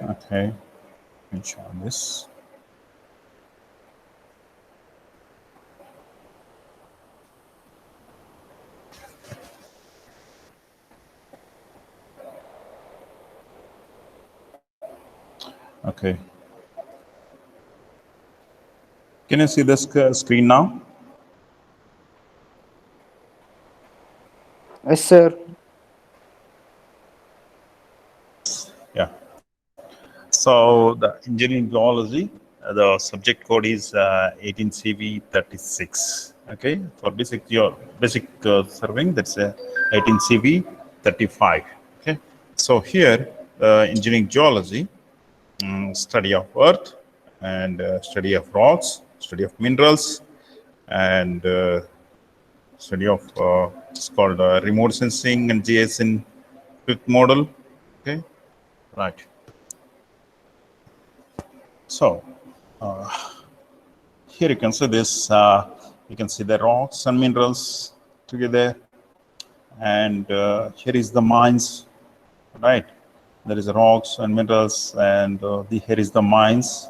Okay, let me show this. Okay. Can you see the screen now? Yes, sir. Yeah. So the engineering geology, the subject code is 18CV36. Okay, for basic surveying, that's 18CV35. Okay, so here engineering geology, study of earth and study of rocks, study of minerals, and study of it's called remote sensing and GIS in quick model. Okay, right. So here you can see this, you can see the rocks and minerals together, and here is the mines, right? There is rocks and minerals, and here is the mines,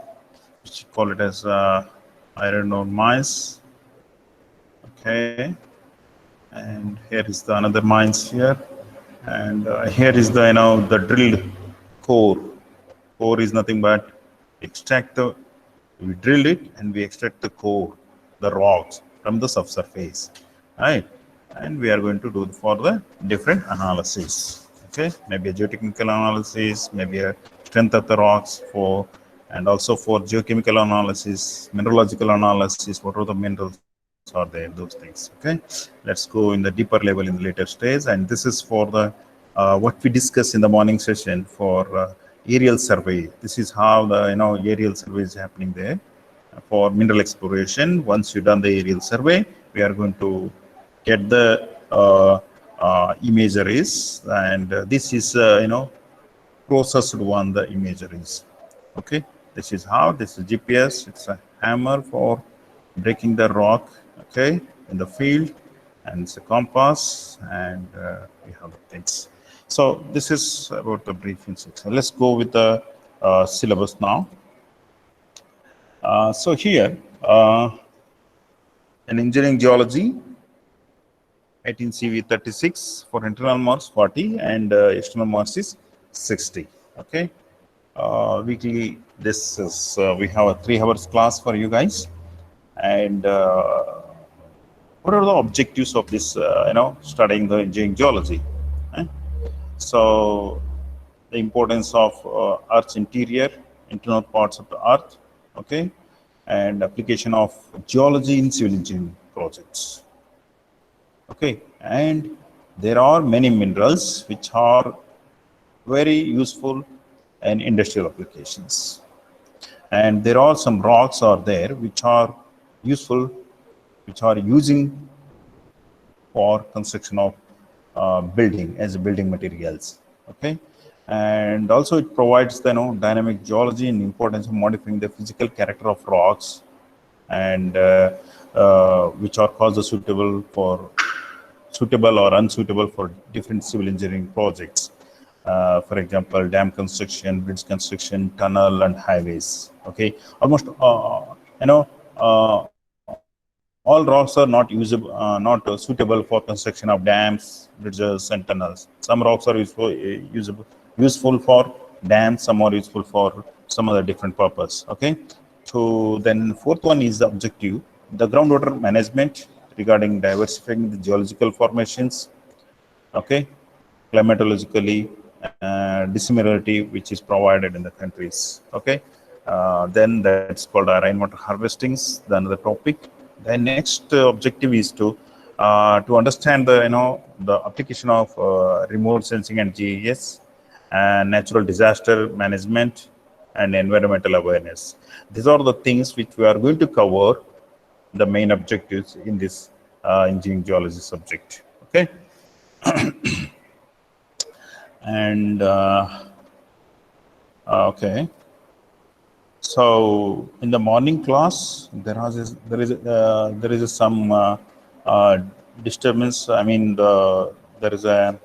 which you call it as iron ore mines. Okay, and here is the another mines here, and here is the the drilled core. Core is nothing but extract the, we drilled it and we extract the core, the rocks from the subsurface, right? And we are going to do for the different analysis. Okay, maybe a geotechnical analysis, maybe a strength of the rocks for, and also for geochemical analysis, mineralogical analysis, what are the minerals are there, those things. Okay, let's go in the deeper level in the later stage, and this is for the what we discussed in the morning session for aerial survey. This is how the aerial survey is happening there for mineral exploration. Once you've done the aerial survey, we are going to get the imageries, and this is processed one, the imageries. Okay, this is how, this is GPS. It's a hammer for breaking the rock, okay, in the field, and it's a compass, and we have the things. So this is about the briefing section. Let's go with the syllabus now. So here, in engineering geology, 18 CV 36 for internal marks 40, and external marks is 60. Okay, weekly, this is we have a 3 hours class for you guys. And what are the objectives of this studying the engineering geology? eh? So the importance of earth's interior, internal parts of the earth, okay, and application of geology in civil engineering projects. Okay, and there are many minerals which are very useful in industrial applications, and there are some rocks are there which are useful, which are using for construction of building as building materials. Okay, and also it provides the dynamic geology and importance of modifying the physical character of rocks, and which are caused suitable or unsuitable for different civil engineering projects. For example, dam construction, bridge construction, tunnel, and highways. Okay, almost all rocks are not usable, not suitable for construction of dams, bridges, and tunnels. Some rocks are useful for dams. Some are useful for some other different purpose. Okay, so then fourth one is the objective, the groundwater management regarding diversifying the geological formations. Okay, climatologically, dissimilarity which is provided in the countries. Okay, then that's called rainwater harvestings, the another topic. The next objective is to understand the the application of remote sensing and GIS, and natural disaster management, and environmental awareness. These are the things which we are going to cover, the main objectives in this engineering geology subject. Okay, and okay, so in the morning class there is some disturbance. I mean, there is a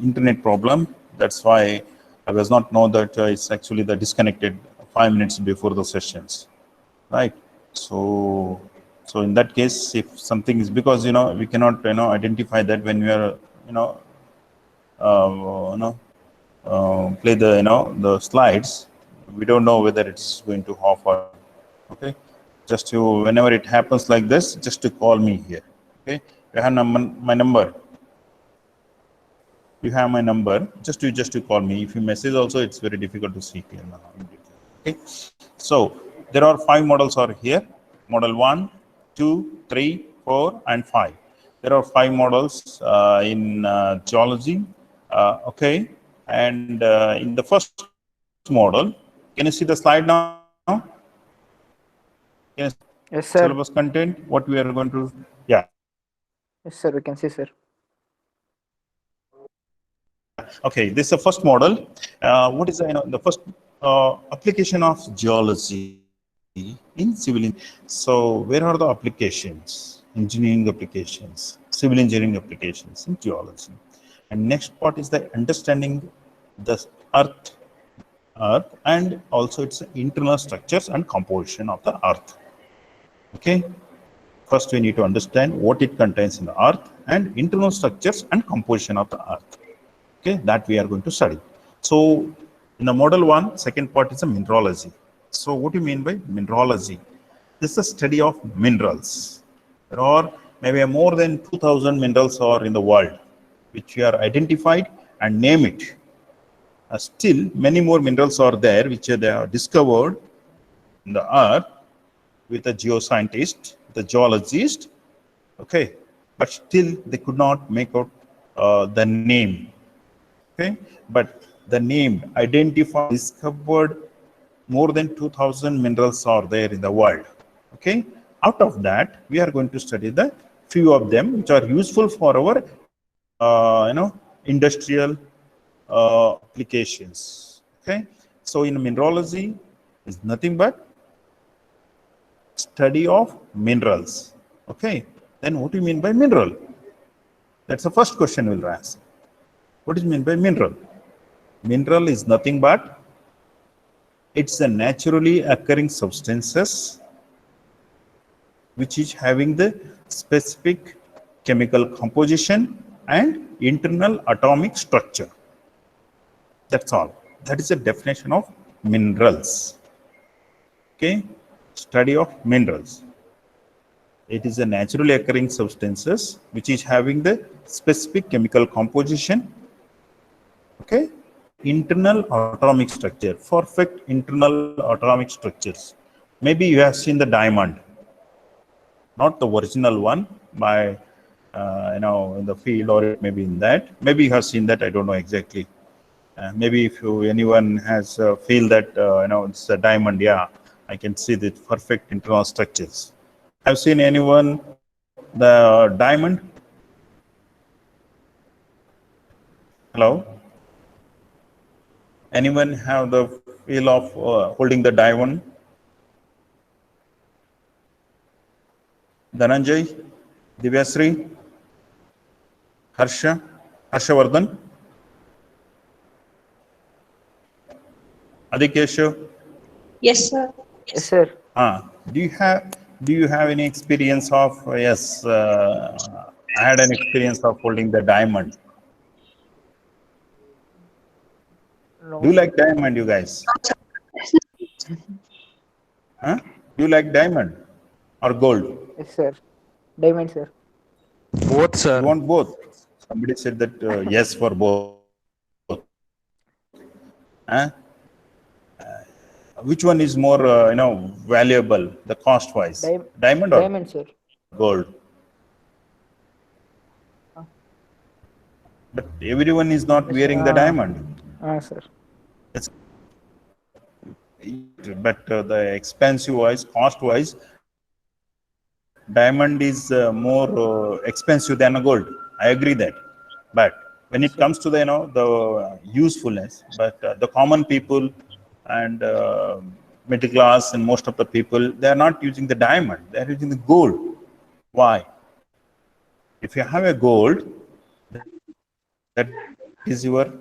internet problem. That's why I was not know that it's actually the disconnected 5 minutes before the sessions, right? So, so in that case, if something is, because we cannot identify that when we are play the the slides, we don't know whether it's going to off or okay. Just to, whenever it happens like this, just to call me here. Okay, you have my number. You have my number. Just to call me. If you message also, it's very difficult to see clear now. Okay, so there are 5 models are here. Model 1, 2, 3, 4, and 5. There are 5 models in geology. Okay, and in the first model, can you see the slide now? Yes. Yes, sir. Syllabus content, what we are going to, yeah. Yes, sir. We can see, sir. Okay, this is the first model. What is the first application of geology in civil? So where are the applications? Engineering applications, civil engineering applications in geology. And next part is the understanding the earth and also its internal structures and composition of the earth. Okay. First, we need to understand what it contains in the earth and internal structures and composition of the earth. Okay, that we are going to study. So, in the model 1, second part is a mineralogy. So, what do you mean by mineralogy? This is a study of minerals. There are maybe more than 2,000 minerals are in the world, which we are identified and name it. Still, many more minerals are there, which they are discovered in the earth with a geoscientist, the geologist, okay, but still they could not make out the name, okay, but the name identified, discovered more than 2,000 minerals are there in the world, okay. Out of that, we are going to study the few of them which are useful for our, industrial applications, okay. So in mineralogy is nothing but study of minerals. Okay, then what do you mean by mineral? That's the first question we'll ask. What is mean by mineral? Mineral is nothing but it's a naturally occurring substances which is having the specific chemical composition and internal atomic structure. That's all. That is the definition of minerals. Okay, study of minerals. It is a naturally occurring substances which is having the specific chemical composition, okay, internal atomic structure, perfect internal atomic structures. Maybe you have seen the diamond, not the original one by in the field, or maybe in that. Maybe you have seen that. I don't know exactly. Maybe if anyone has feel that it's a diamond, yeah, I can see the perfect internal structures. Have seen anyone the diamond? Hello? Anyone have the feel of holding the diamond? Dhananjay, Divyasri, Harshavardhan, Adikeshu? Yes, sir. Yes, sir. Do you have any experience of yes? I had an experience of holding the diamond. No. Do you like diamond, you guys? Huh? Do you like diamond or gold? Yes, sir. Diamond, sir. Both, sir. You want both? Somebody said that yes for both. Huh? Which one is more, valuable, the cost wise? Diamond or Diamond, sir. gold? But everyone is not wearing the diamond. Sir. But the expensive wise, cost wise, diamond is more expensive than a gold. I agree that. But when it comes to the the usefulness, but the common people and middle class and most of the people, they are not using the diamond. They are using the gold. Why? If you have a gold, that is your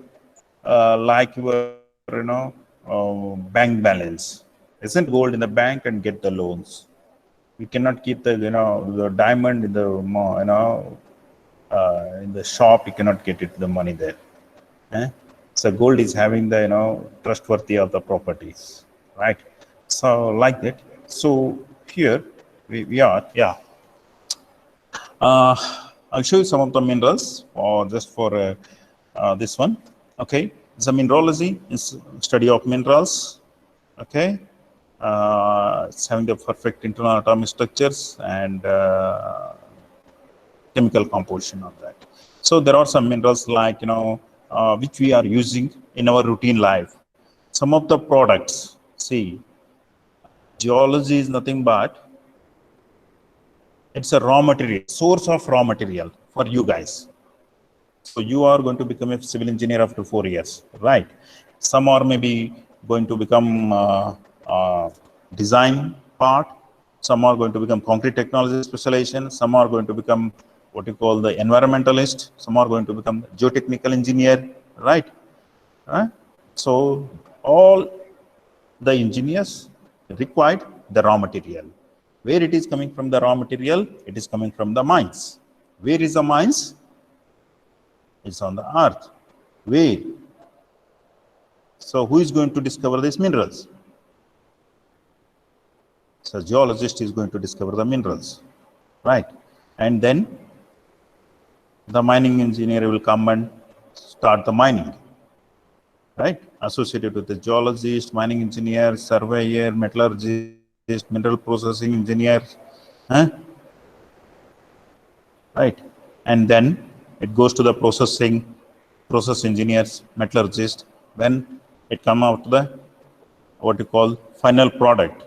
like your, bank balance. Isn't gold in the bank and get the loans. We cannot keep the, the diamond in the, in the shop. You cannot get it the money there. Eh? So gold is having the, trustworthy of the properties, right? So like that. So here we are, yeah. I'll show you some of the minerals, or just for this one. Okay, so mineralogy is study of minerals. Okay, it's having the perfect internal atomic structures and chemical composition of that. So there are some minerals like, which we are using in our routine life. Some of the products, see, geology is nothing but it's a raw material, source of raw material for you guys. So you are going to become a civil engineer after 4 years, right? Some are maybe going to become design part. Some are going to become concrete technology specialization. Some are going to become what you call the environmentalist. Some are going to become geotechnical engineer, right? So all the engineers required the raw material. Where it is coming from the raw material? It is coming from the mines. Where is the mines? It's on the earth. Where? So who is going to discover these minerals? So geologist is going to discover the minerals, right? And then the mining engineer will come and start the mining, right? Associated with the geologist, mining engineer, surveyor, metallurgist, mineral processing engineer, right? And then it goes to the process engineers, metallurgist. Then it come out to the what you call final product,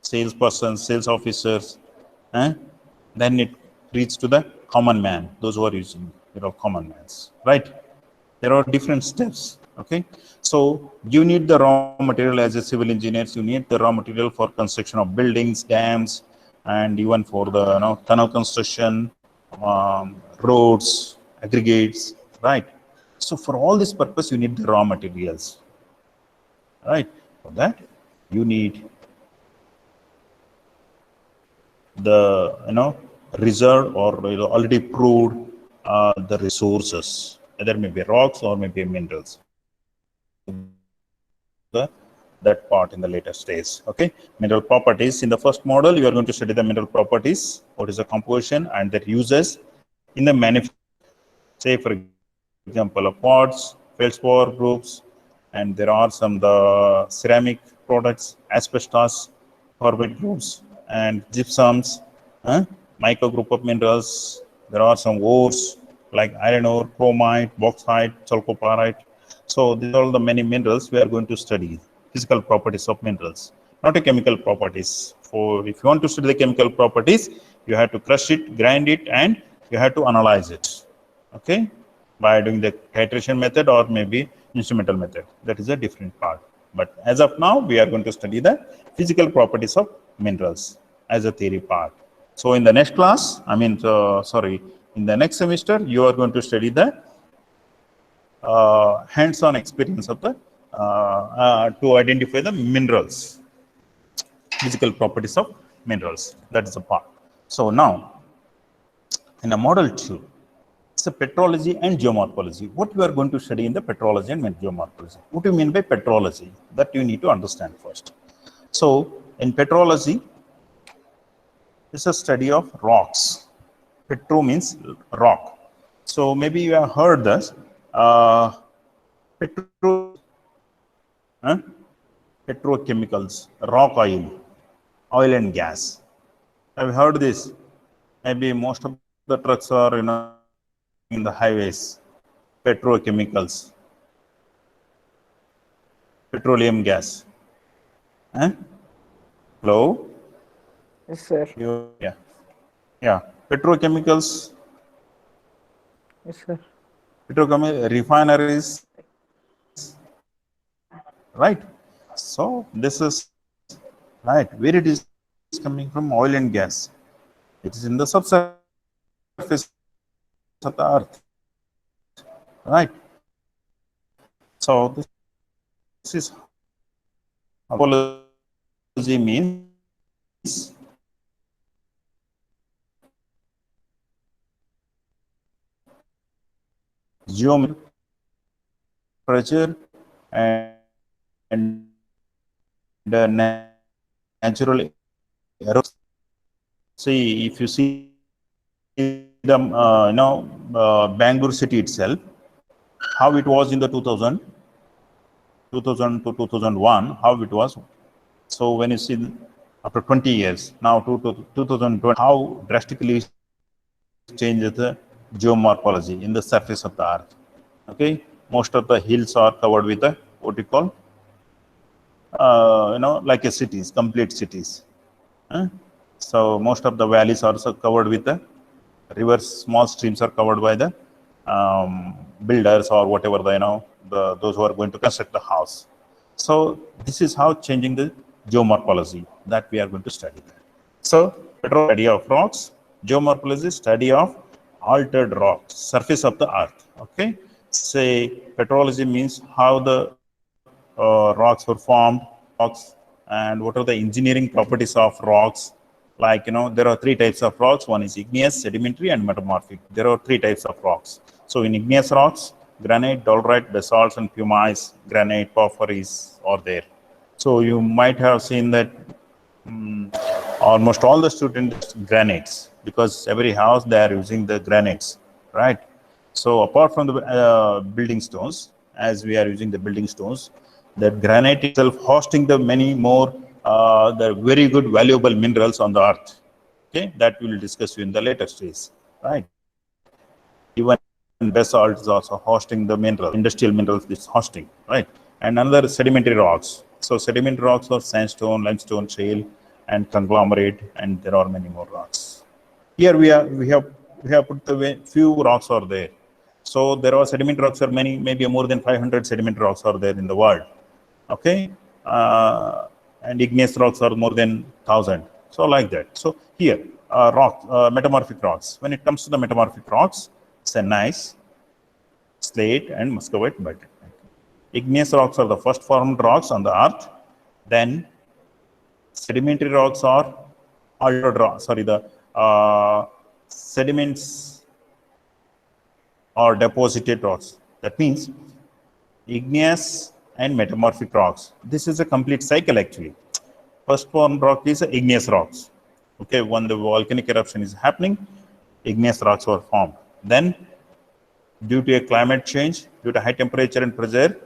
salesperson, sales officers. Then it reaches to the common man, those who are using, common mans, right? There are different steps. Okay, so you need the raw material as a civil engineers. You need the raw material for construction of buildings, dams, and even for the tunnel construction, roads, aggregates, right? So for all this purpose, you need the raw materials, right? For that, you need the reserved or already proved the resources. Either maybe rocks or maybe minerals. That part in the later stage. Okay, mineral properties. In the first model, you are going to study the mineral properties. What is the composition and their uses in the manufacturing. Say for example, of quartz, feldspar groups, and there are some the ceramic products, asbestos, carbide groups, and gypsums, micro group of minerals. There are some ores like iron ore, chromite, bauxite, chalcopyrite. So these are all the many minerals we are going to study. Physical properties of minerals, not a chemical properties. For if you want to study the chemical properties, you have to crush it, grind it, and you have to analyze it. Okay, by doing the titration method or maybe instrumental method. That is a different part. But as of now, we are going to study the physical properties of minerals as a theory part. So in the next class, in the next semester, you are going to study the hands-on experience of the to identify the minerals, physical properties of minerals. That is the part. So now, in a model 2, it's a petrology and geomorphology. What we are going to study in the petrology and geomorphology? What do you mean by petrology? That you need to understand first. So in petrology, it's a study of rocks. Petro means rock. So maybe you have heard this. Petrochemicals, rock oil and gas. Have you heard this? Maybe most of the trucks are in the highways. Petrochemicals, petroleum gas. Hello? Yes, sir. Yeah. Petrochemicals, Yes, sir. refineries, right? So this is right. Where it is coming from? Oil and gas. It is in the subsurface of the earth, right? So this is topology means geometry, pressure, and natural erosion. See, if you see the Bangalore city itself, how it was in the 2000 to 2001, how it was. So when you see after 20 years now to 2020, how drastically changes the geomorphology in the surface of the earth. Okay, most of the hills are covered with a what you call like a cities, complete cities. So most of the valleys are also covered with the rivers. Small streams are covered by the builders or whatever those who are going to construct the house. So this is how changing the geomorphology that we are going to study. So petrology, study of rocks. Geomorphology, study of altered rocks, surface of the earth. Okay, say petrology means how the rocks were formed, rocks, and what are the engineering properties of rocks. Like, there are three types of rocks. One is igneous, sedimentary, and metamorphic. There are three types of rocks. So in igneous rocks, granite, dolerite, basalts, and pumice, granite, porphyries are there. So you might have seen that almost all the students granites, because every house they are using the granites, right? So apart from the building stones, as we are using the building stones, that granite itself hosting the many more the very good valuable minerals on the earth. Okay, that we will discuss in the later stage, right? Even basalt is also hosting the mineral, industrial minerals is hosting, right? And another sedimentary rocks. So sedimentary rocks are sandstone, limestone, shale, and conglomerate, and there are many more rocks. Here we have put the few rocks are there. So there are sedimentary rocks are many, maybe more than 500 sedimentary rocks are there in the world. Okay, and igneous rocks are more than 1,000. So like that. So here metamorphic rocks. When it comes to the metamorphic rocks, gneiss, slate, and muscovite bed. Igneous rocks are the first formed rocks on the earth. Then sedimentary rocks are altered rocks. Sorry, the sediments or deposited rocks. That means igneous and metamorphic rocks. This is a complete cycle actually. First formed rock is igneous rocks. Okay, when the volcanic eruption is happening, igneous rocks were formed. Then, due to a climate change, due to high temperature and pressure,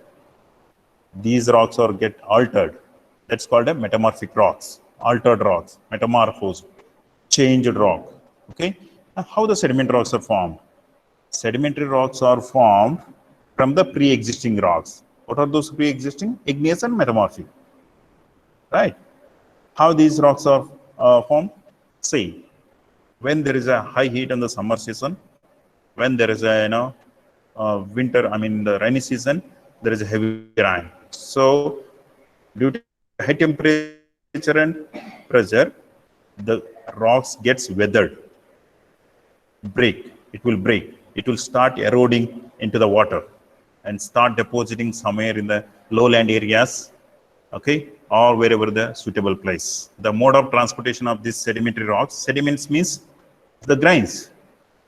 these rocks are get altered. That's called a metamorphic rocks, altered rocks, metamorphosed, changed rock. Okay, now how the sedimentary rocks are formed? Sedimentary rocks are formed from the pre-existing rocks. What are those pre-existing? Igneous and metamorphic, right? How these rocks are formed? See, when there is a high heat in the summer season, when there is a winter, I mean the rainy season, there is a heavy rain. So due to high temperature and pressure, the rocks gets weathered, it will start eroding into the water and start depositing somewhere in the lowland areas, okay, or wherever the suitable place. The mode of transportation of these sedimentary rocks, sediments means the grains.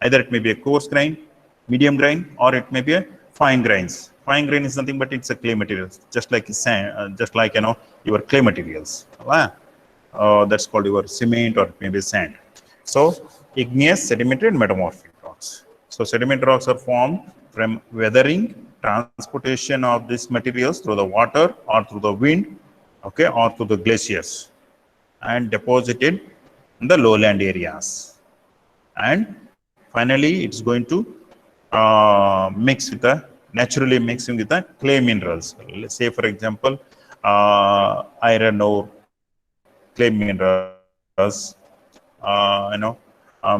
Either it may be a coarse grain, medium grain, or it may be a fine grains. Fine grain is nothing but it's a clay material, just like sand, just like your clay materials. That's called your cement or maybe sand. So igneous, sedimentary, and metamorphic rocks. So sedimentary rocks are formed from weathering, transportation of these materials through the water or through the wind, okay, or through the glaciers, and deposited in the lowland areas. And finally, it's going to naturally mixing with the clay minerals. Let's say, for example, iron ore, clay minerals,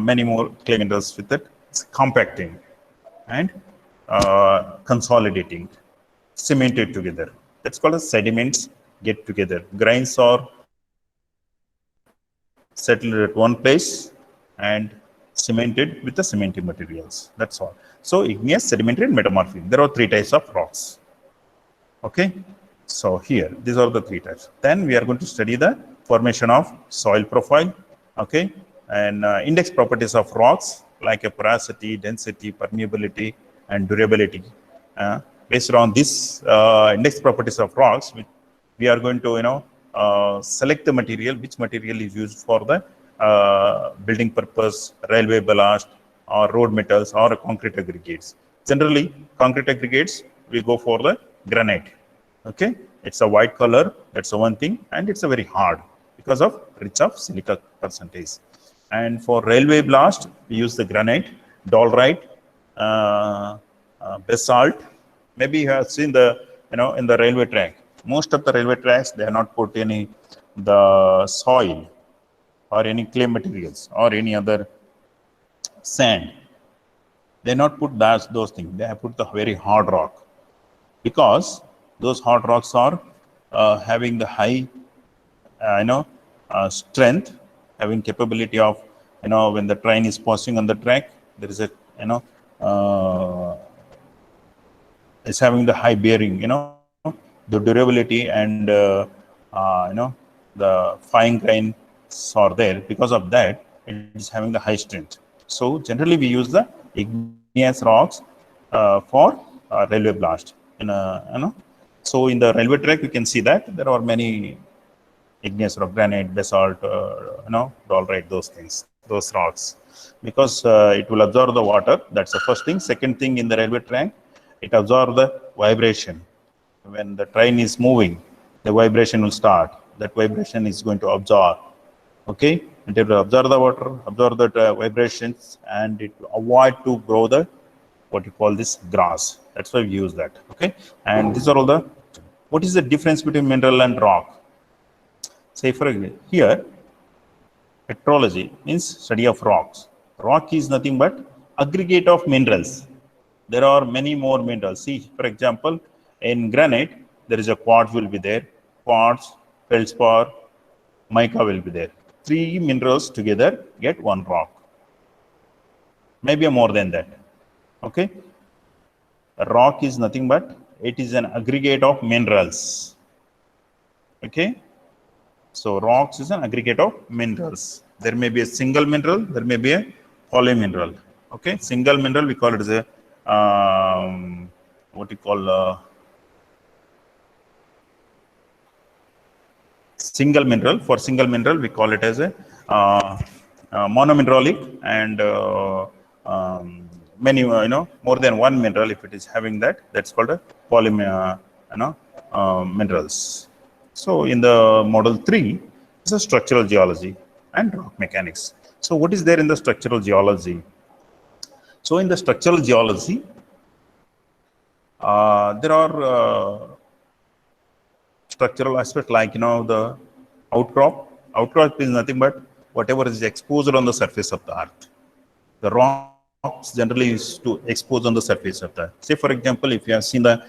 many more clay minerals with it. It's compacting and consolidating, cemented together. That's called as sediments get together. Grains are settled at one place and cemented with the cementing materials. That's all. So igneous, sedimentary, and metamorphic. There are three types of rocks. Okay, so here these are the three types. Then we are going to study the formation of soil profile. Okay, and index properties of rocks like a porosity, density, permeability, and durability. Based on this index properties of rocks, we are going to select the material, which material is used for the building purpose, railway ballast, or road metals, or concrete aggregates. Generally, concrete aggregates we go for the granite. Okay, it's a white color. That's the one thing, and it's a very hard because of rich of silica percentage. And for railway blast, we use the granite, dolerite, basalt. Maybe you have seen the in the railway track. Most of the railway tracks they have not put any the soil or any clay materials or any other sand. They not put those things. They have put the very hard rock because those hard rocks are having the high, strength, having capability of, when the train is passing on the track, there is a, it's having the high bearing, the durability and, the fine grains are there. Because of that, it is having the high strength. So generally we use the igneous rocks for railway blast. So in the railway track, you can see that there are many igneous rock, granite, basalt, dolerite, those things, those rocks, because it will absorb the water. That's the first thing. Second thing, in the railway track, it absorbs the vibration. When the train is moving, the vibration will start. That vibration is going to absorb. Okay, it will absorb the water, absorb the vibrations, and it will avoid to grow the what you call this grass. That's why we use that. Okay, and these are all the. What is the difference between mineral and rock? Say for example, here, petrology means study of rocks. Rock is nothing but aggregate of minerals. There are many more minerals. See, for example, in granite, there is a quartz will be there, quartz, feldspar, mica will be there. Three minerals together get one rock. Maybe more than that. Okay. A rock is nothing but it is an aggregate of minerals. Okay. So rocks is an aggregate of minerals. There may be a single mineral, there may be a polymineral. Okay, single mineral we call it as a what you call single mineral. For single mineral, we call it as a monomineralic, and many more than one mineral. If it is having that, that's called a polymer minerals. So in the model 3 is a structural geology and rock mechanics. So what is there in the structural geology? So in the structural geology, there are structural aspects like the outcrop. Outcrop is nothing but whatever is exposed on the surface of the earth. The rocks generally is to expose on the surface of the earth. Say for example, if you have seen the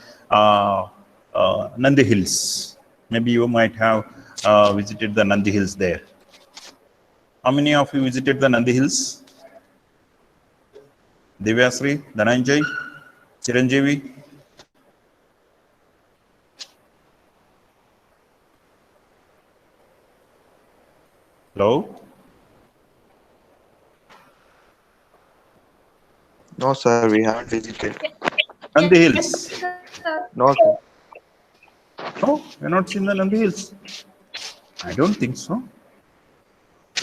Nandi Hills, maybe you might have visited the Nandi Hills there. How many of you visited the Nandi Hills? Divyasri, Dhananjay, Chiranjeevi? Hello? No, sir, we haven't visited. Nandi Hills. No, sir. No, you're not seen the Nandi Hills. I don't think so.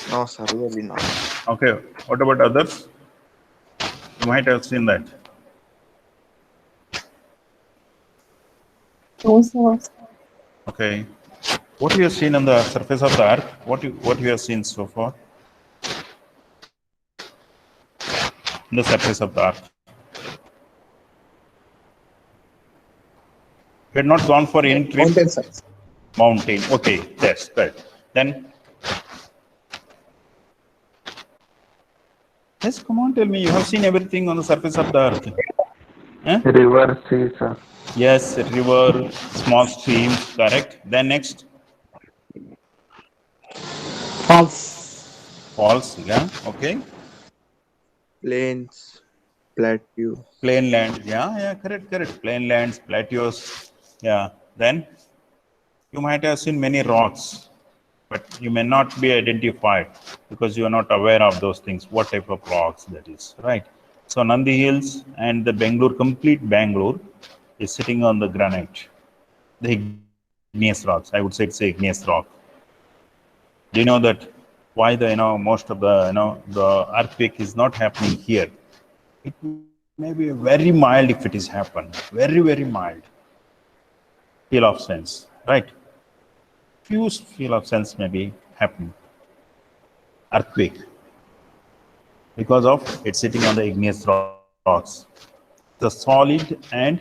No, sir, really not. Okay, what about others? You might have seen that. No, sir. Okay. What you have seen on the surface of the earth? What you have seen so far? On the surface of the earth. We had not gone for any trip. Mountain, sir. Mountain. Okay, that's good. Then, yes, come on, tell me. You have seen everything on the surface of the earth. River, sea, sir. Yes, river, small streams, correct. Then next, falls, yeah, okay. Plains, plateau. Plain land, yeah, correct. Plain lands, plateaus, yeah. then you might have seen many rocks, but you may not be identified because you are not aware of those things, what type of rocks that is, right? So Nandi Hills and the Bangalore, complete Bangalore is sitting on the granite, the igneous rocks. I would say it's a igneous rock. Do you know that why the, most of the, the earthquake is not happening here? It may be very mild if it is happened, very, very mild. Feel of sense, right? Few feel of sense may be happening. Earthquake, because of it's sitting on the igneous rocks. The solid and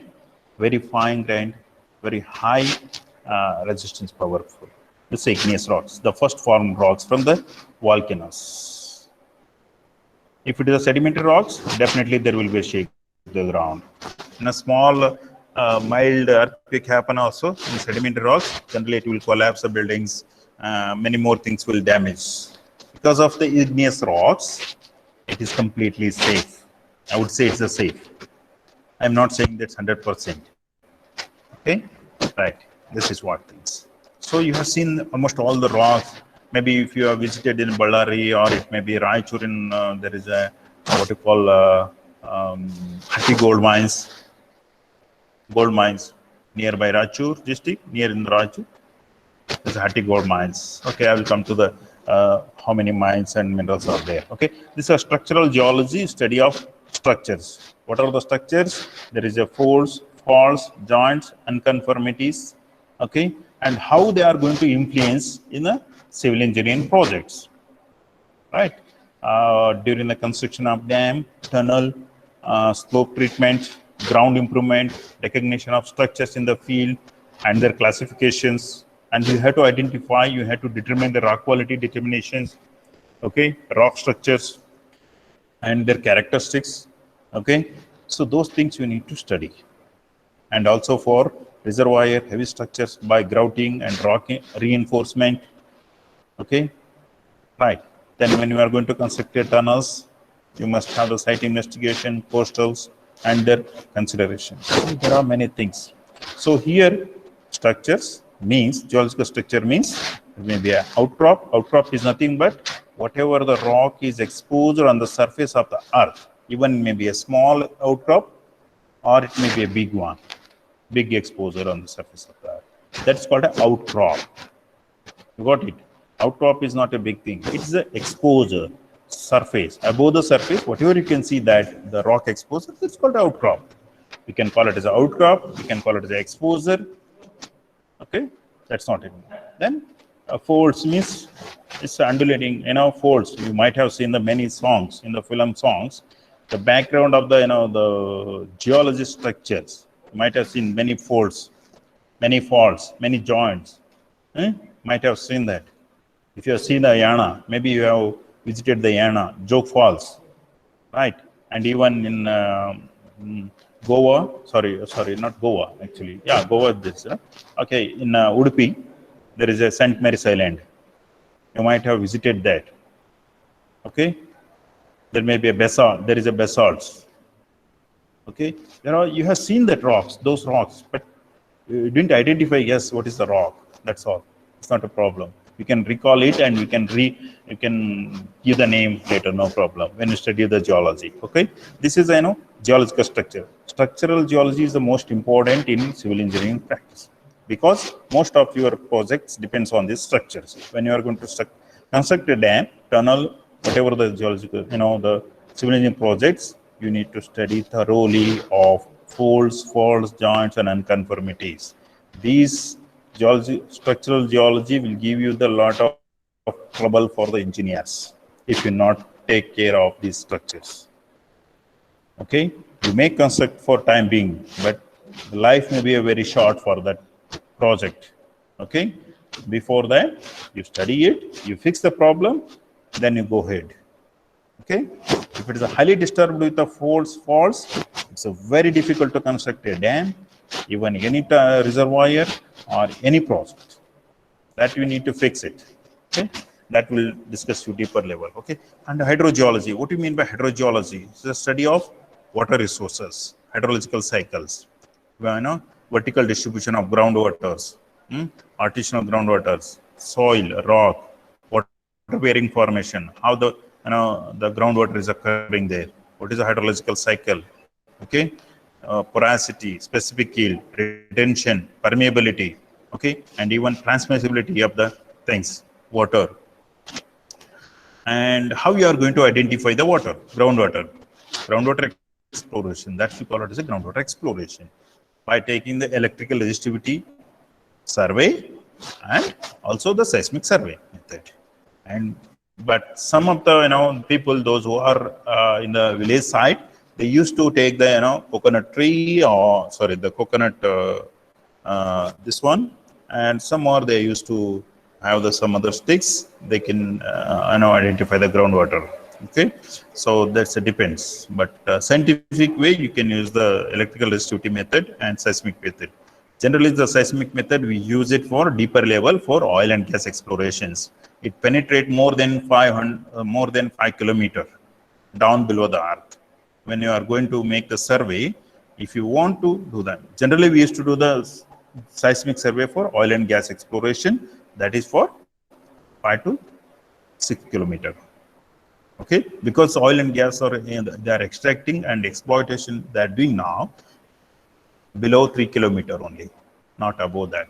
very fine grained, very high resistance powerful. This igneous rocks, the first formed rocks from the volcanoes. If it is a sedimentary rocks, definitely there will be a shake to the ground. In a small mild earthquake happen also in sedimentary rocks, generally it will collapse the buildings, many more things will damage. Because of the igneous rocks, it is completely safe. I would say it's a safe. I'm not saying that's 100%. Okay, right, this is what things. So you have seen almost all the rocks. Maybe if you have visited in Ballari, or it may be Raichur, in there is a what you call Hatti gold mines nearby Raichur district, near in Raichur. There's Hatti gold mines. Okay, I will come to the how many mines and minerals are there. Okay, this is structural geology, study of structures. What are the structures? There is a folds, faults, joints, unconformities. Okay, and how they are going to influence in the civil engineering projects, right? During the construction of dam, tunnel, slope treatment, ground improvement, recognition of structures in the field and their classifications. And you have to identify, you have to determine the rock quality determinations, okay, rock structures and their characteristics, okay. So those things you need to study. And also for reservoir heavy structures by grouting and rock reinforcement, okay, right. Then when you are going to construct your tunnels, you must have the site investigation, postals, and their considerations. So there are many things. So here, structures means, geological structure means, it may be an outcrop. Outcrop is nothing but whatever the rock is exposed on the surface of the earth. Even maybe a small outcrop, or it may be a big one, big exposure on the surface of the earth. That's called an outcrop. You got it? Outcrop is not a big thing. It's the exposure, surface. Above the surface, whatever you can see that the rock exposure, it's called outcrop. We can call it as an outcrop. We can call it as an exposure. Okay, that's not it. Then folds means it's undulating, folds. You might have seen the many songs in the film songs. The background of the, the geology structures. You might have seen many folds, many faults, many joints. Might have seen that. If you have seen the Yana, maybe you have visited the Yana, Jog Falls, right? And even in Goa, sorry, not Goa actually. Yeah, Goa is this. Okay, in Udupi, there is a St. Mary's Island. You might have visited that. Okay, there may be a basalt. There is a basalt. Okay, you have seen that rocks, those rocks, but you didn't identify. Yes, what is the rock? That's all. It's not a problem. You can recall it, and you can give the name later, no problem, when you study the geology. Okay, this is geological structure. Structural geology is the most important in civil engineering practice, because most of your projects depends on these structures. When you are going to construct a dam, tunnel, whatever the geological, the civil engineering projects, you need to study thoroughly of folds, faults, joints, and unconformities. These structural geology will give you the lot of trouble for the engineers if you not take care of these structures. Okay, you may construct for time being, but life may be a very short for that project. Okay, before that you study it, you fix the problem, then you go ahead. Okay, if it is a highly disturbed with the faults, it's a very difficult to construct a dam, even any reservoir or any project. That you need to fix it. Okay, that will discuss to deeper level. Okay, and hydrogeology. What do you mean by hydrogeology? It's the study of water resources, hydrological cycles. vertical distribution of groundwaters, artisanal groundwaters, soil, rock, water-bearing formation, how the the groundwater is occurring there, what is the hydrological cycle, okay, porosity, specific yield, retention, permeability, okay, and even transmissibility of the things, water. And how you are going to identify the water, groundwater exploration, that we call it as a groundwater exploration, by taking the electrical resistivity survey and also the seismic survey method. And but some of the people, those who are in the village side, they used to take the coconut tree, or sorry, the coconut this one, and some more they used to have some other sticks. They can identify the groundwater. Okay, so that's a depends. But scientific way, you can use the electrical resistivity method and seismic method. Generally, the seismic method, we use it for deeper level for oil and gas explorations. It penetrates more than 5 kilometers down below the earth. When you are going to make the survey, if you want to do that, generally we used to do the seismic survey for oil and gas exploration, that is for 5 to 6 kilometers. Okay, because oil and gas they are extracting and exploitation they are doing now below 3 kilometers only, not above that.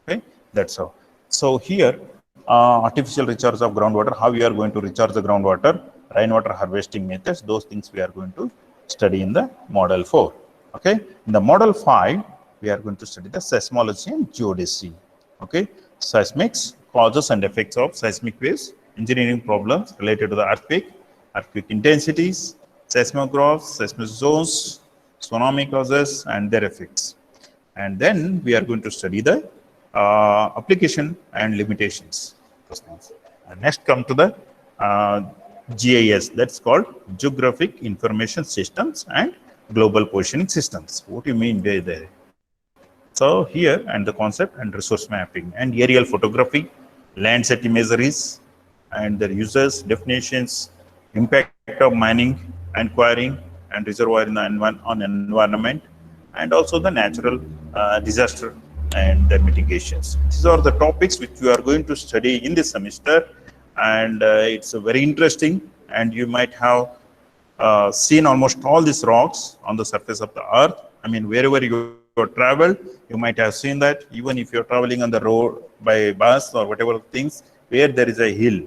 Okay, that's how. So here, artificial recharge of groundwater, how we are going to recharge the groundwater, rainwater harvesting methods, those things we are going to study in the model 4. Okay, in the model 5, we are going to study the seismology and geodesy. Okay, seismics, causes and effects of seismic waves, engineering problems related to the earthquake intensities, seismographs, seismic zones, tsunami causes and their effects. And then we are going to study the application and limitations. And next come to the GIS, that's called Geographic Information Systems and Global Positioning Systems. What do you mean by there? So here, and the concept and resource mapping and aerial photography, Landsat imageries and their uses, definitions, impact of mining and quarrying and reservoir on environment, and also the natural disaster and their mitigations. These are the topics which we are going to study in this semester, and it's very interesting, and you might have seen almost all these rocks on the surface of the earth. I mean, wherever you travel, you might have seen that. Even if you're traveling on the road by bus or whatever things, where there is a hill,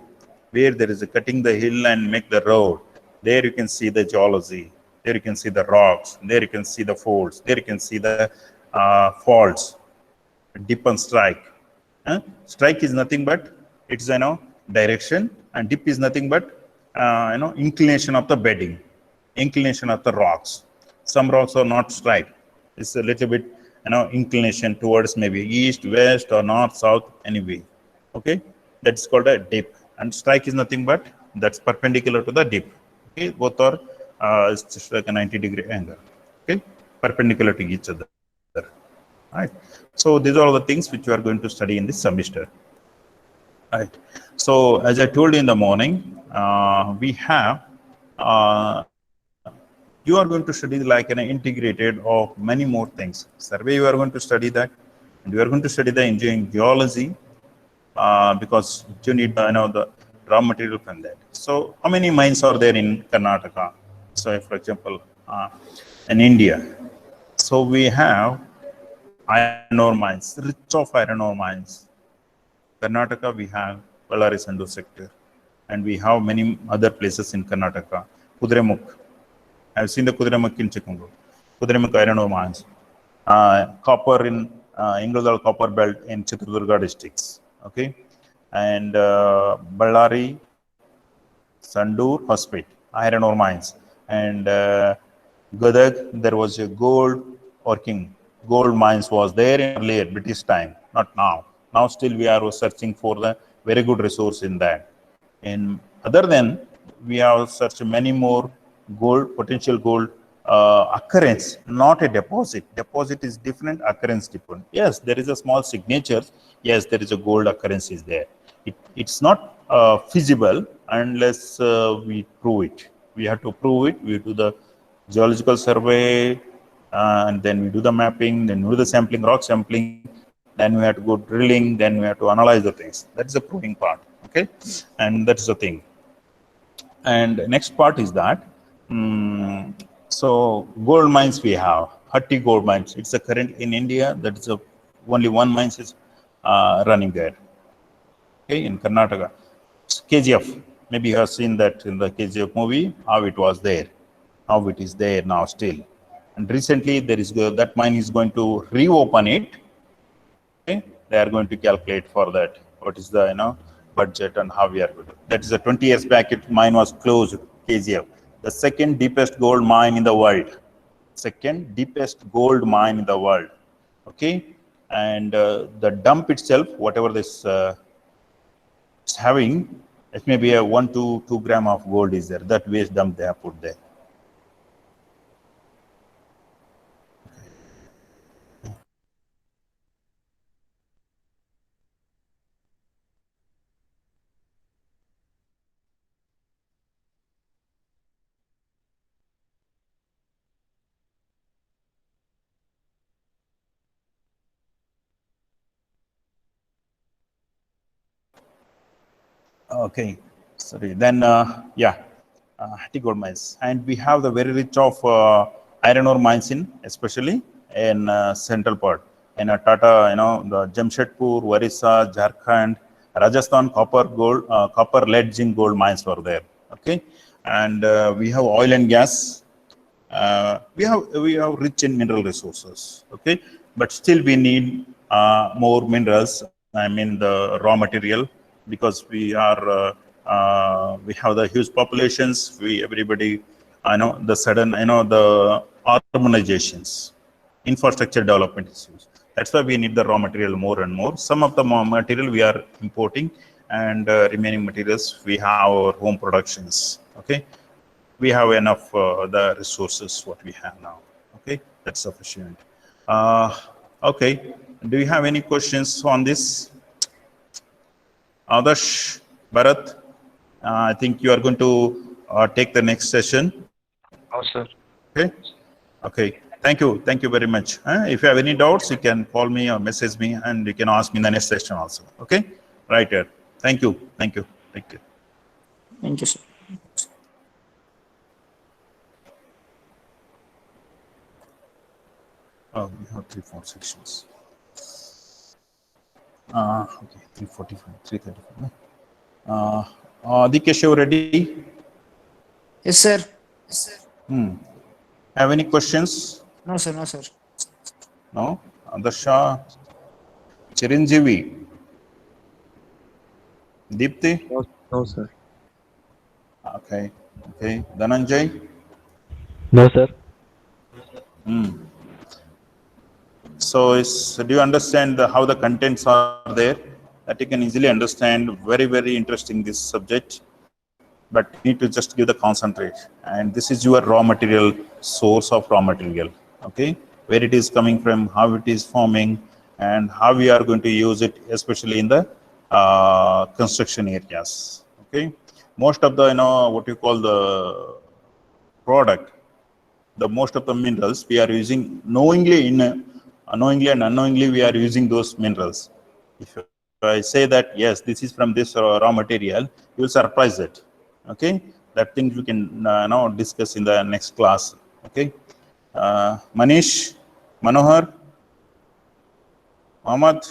where there is a cutting the hill and make the road, there you can see the geology, there you can see the rocks, there you can see the folds, there you can see the faults, dip and strike. Strike is nothing but it's direction, and dip is nothing but inclination of the bedding, inclination of the rocks. Some rocks are not straight, it's a little bit inclination towards maybe east, west, or north, south, anyway. Okay, that's called a dip. And strike is nothing but that's perpendicular to the dip. Okay, both are it's just like a 90-degree angle. Okay, perpendicular to each other. Right. So these are all the things which we are going to study in this semester. Right. So as I told you in the morning, we have you are going to study like an integrated of many more things. Survey, you are going to study that, and you are going to study the engineering geology, because you need the raw material from that. So how many mines are there in Karnataka? So for example, in India, so we have iron ore mines, rich of iron ore mines. Karnataka, we have Ballari Sandur sector, and we have many other places in Karnataka. Kudremukh, I've seen the Kudremukh in Chikmagalur, Kudremukh iron ore mines. Copper in Ingledal copper belt in Chitradurga districts. Okay, and Ballari, Sandur, Hospet, iron ore mines, and Gadag, there was a gold mines was there in earlier British time, not now. Now still we are searching for the very good resource in that. And other than, we have searched many more potential gold occurrence, not a deposit. Deposit is different, occurrence different. Yes, there is a small signature. Yes, there is a gold occurrence is there. It's not feasible unless we prove it. We have to prove it. We do the geological survey, and then we do the mapping, then we do the sampling, rock sampling, then we have to go drilling, then we have to analyze the things. That's the proving part, okay? And that's the thing. And next part is that, so gold mines we have, Hatti gold mines. It's a current in India, that is only one mine is running there, okay, in Karnataka. KGF, maybe you have seen that in the KGF movie, how it was there, how it is there now still. And recently there is that mine is going to reopen it. Okay, they are going to calculate for that. What is the budget and how we are going to. That is 20 years back. Mine was closed. KGF, the second deepest gold mine in the world. Second deepest gold mine in the world. Okay, and the dump itself, whatever this is having, it may be a 1 to 2 gram of gold is there. That waste dump they have put there. Okay, sorry. Then, Hatti gold mines, and we have the very rich of iron ore mines especially in central part in Tata, the Jamshedpur, Orissa, Jharkhand, Rajasthan copper, lead, zinc gold mines were there. Okay, and we have oil and gas. We have rich in mineral resources. Okay, but still we need more minerals. I mean the raw material, because we have the huge populations. Everybody, the sudden, the urbanizations, infrastructure development issues. That's why we need the raw material more and more. Some of the material we are importing, and remaining materials we have our home productions. Okay, we have enough the resources what we have now. Okay, that's sufficient. Okay, do you have any questions on this? Adarsh, Bharat, I think you are going to take the next session. No, sir. Okay. Okay. Thank you very much. If you have any doubts, you can call me or message me, and you can ask me in the next session also. Okay. Right here. Thank you. Thank you. Thank you. Thank you, sir. Oh, we have 3-4 sections. Okay, 345, 335. Dikesh, you ready? Yes, sir. Have any questions? No, sir. No, sir. No? Adarsha, Chiranjeevi, Deepti? No, sir. Okay. Okay. Dhananjay? No, sir. So, do you understand how the contents are there? That you can easily understand. Very, very interesting this subject. But you need to just give the concentrate. And this is your raw material, source of raw material. Okay? Where it is coming from, how it is forming, and how we are going to use it, especially in the construction areas. Okay? Most of the, what you call the product, the most of the minerals we are using knowingly and unknowingly we are using those minerals. If I say that yes, this is from this raw material, you will surprise it. Okay, that thing we can now discuss in the next class. Okay, Manish, Manohar, Ahmad.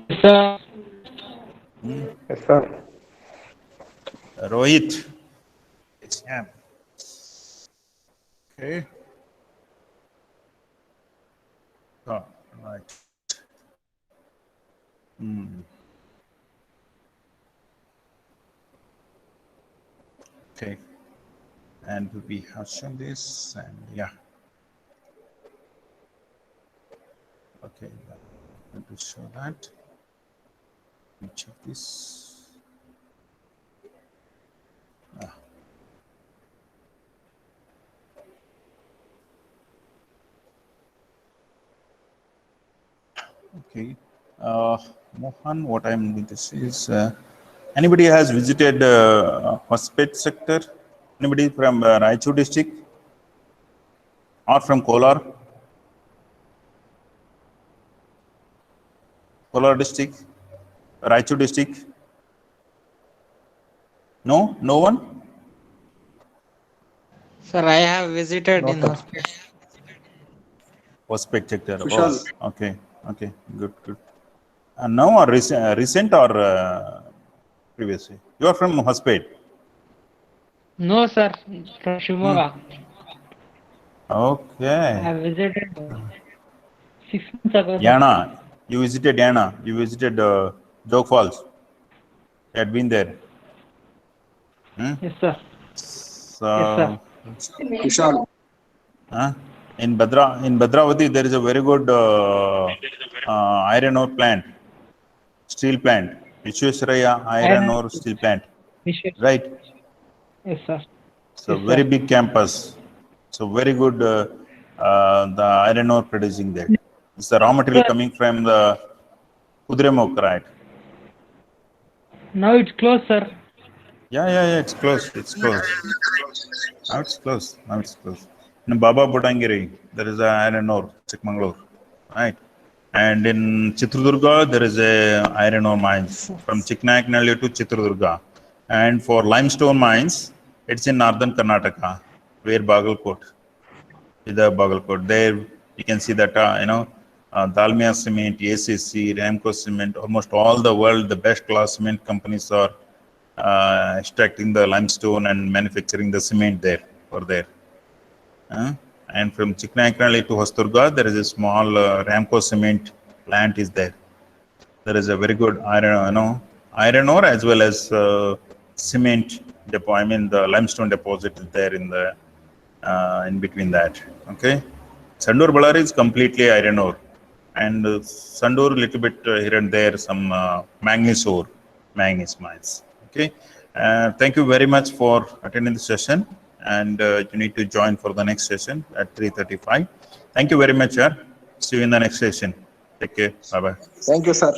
Yes, sir. Yes, sir. Rohit. It's him. Okay. Oh, right. Okay. And we have shown this, and yeah. Okay. I'm going to show that. Let me check this. Okay. Mohan, what I'm going to say is, anybody has visited Hospet sector? Anybody from Raichur district? or from Kolar? Kolar district? Raichur district? No? No one? Sir, I have visited No, in sir. hospital. Was spectator. Kushal. Oh, okay. Okay. Good. Good. And now or recent or previously? You are from Hospet. No, sir. From Shimoga. I Okay. have visited 6 months ago, sir. Yana. You visited Yana. You visited Dog Falls. You had been there. Yes, sir. So, Yes, sir. Kushal. in Bhadravati, there is a very good iron ore plant, steel plant, Vishwesvaraya iron Iron. ore steel plant, Vishwas. right? Yes, sir. So Yes, very sir. big campus. So very good the iron ore producing there. It's the raw material Sir, coming from the Kudremukh, right? now it's closed, sir. Yeah. It's closed. It's closed. Now it's closed. Now it's closed. In Baba Budangiri, there is a iron ore, Chikmagalur, right? And in Chitradurga, there is a iron ore mines from Chiknayanallur to Chitradurga. And for limestone mines, it's in northern Karnataka, where Bagalkot, Vidar Bagalkot. There you can see that, Dalmia Cement, ACC, Ramco Cement, almost all the world, the best class cement companies are extracting the limestone and manufacturing the cement there or there. And from Chiknayanallur to Hosturga, there is a small Ramco cement plant is there. There is a very good iron ore as well as cement depo. I mean, the limestone deposit is there in between that. Okay, Sandur Ballari is completely iron ore, and Sandur little bit here and there some manganese ore, manganese mines. Okay, thank you very much for attending the session, and you need to join for the next session at 3:35. Thank you very much, sir. See you in the next session. Take care. Bye bye. Thank you, sir.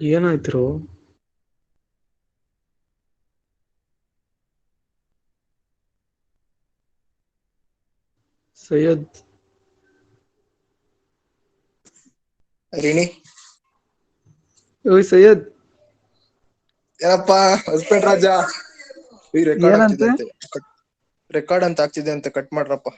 ಏನಾಯ್ತು ಸೈಯದ್ ರಿಣಿ ಓಯ್ ಸೈಯದ್ ಏನಪ್ಪ husband ರಾಜ ಈ record ಏನಂತೆ? ಆಗ್ತಿದೆ ಅಂತೆ record ಅಂತ ಆಗ್ತಿದೆ ಅಂತ ಕಟ್ ಮಾಡ್ರಪ್ಪ.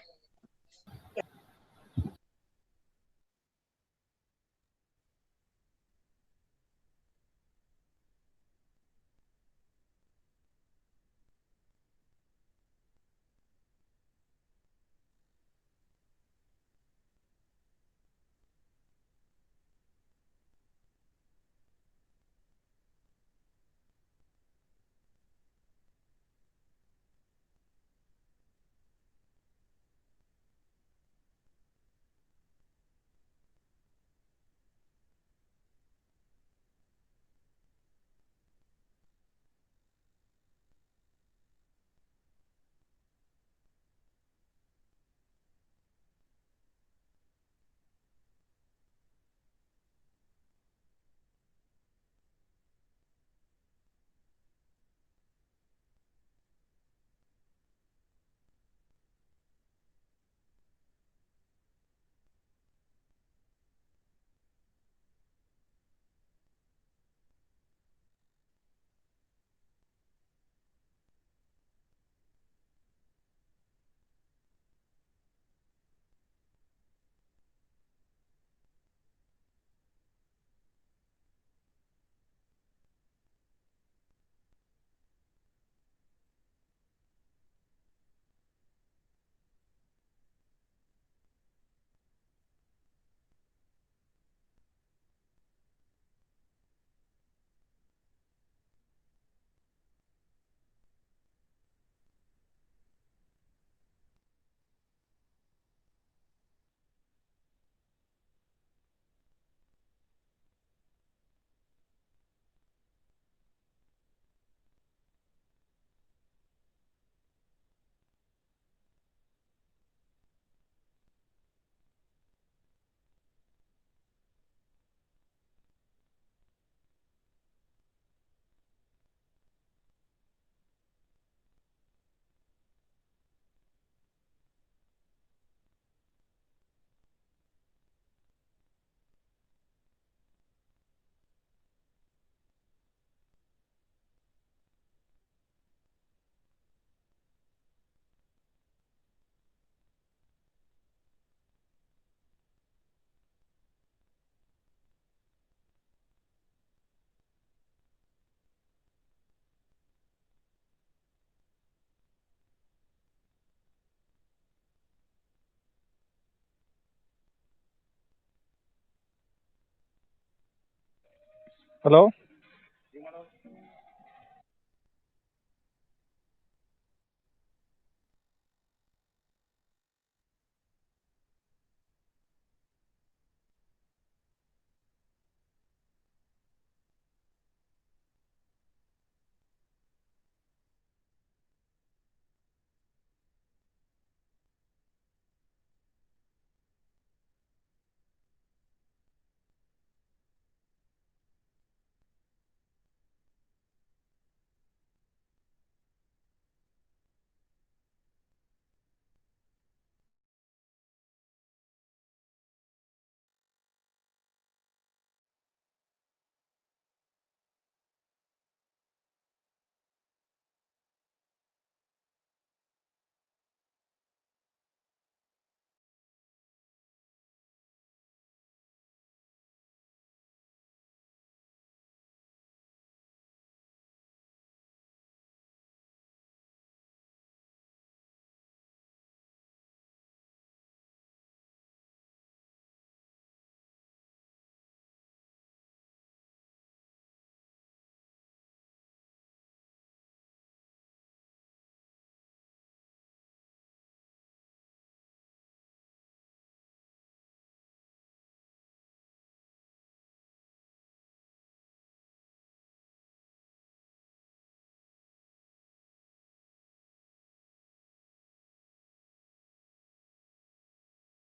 ಹಲೋ